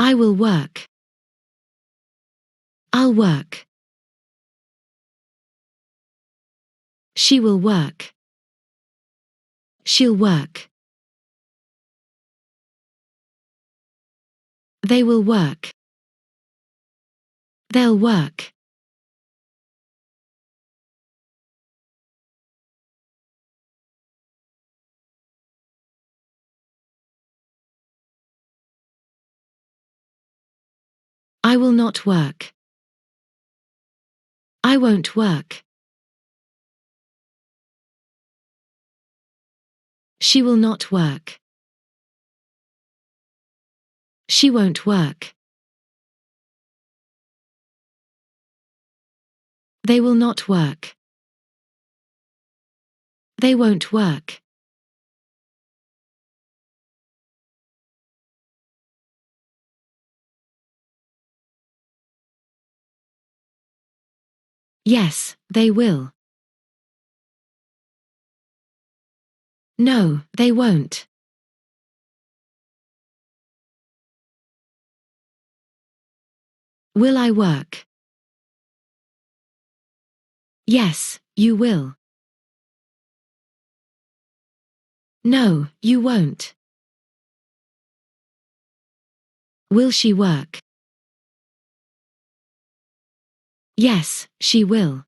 I will work. I'll work. She will work. She'll work. They will work. They'll work. I will not work. I won't work. She will not work. She won't work. They will not work. They won't work. Yes, they will. No, they won't. Will I work? Yes, you will. No, you won't. Will she work? Yes, she will.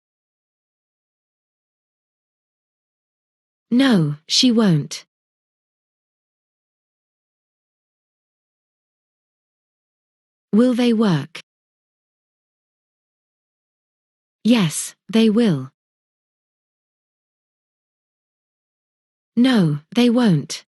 No, she won't. Will they work? Yes, they will. No, they won't.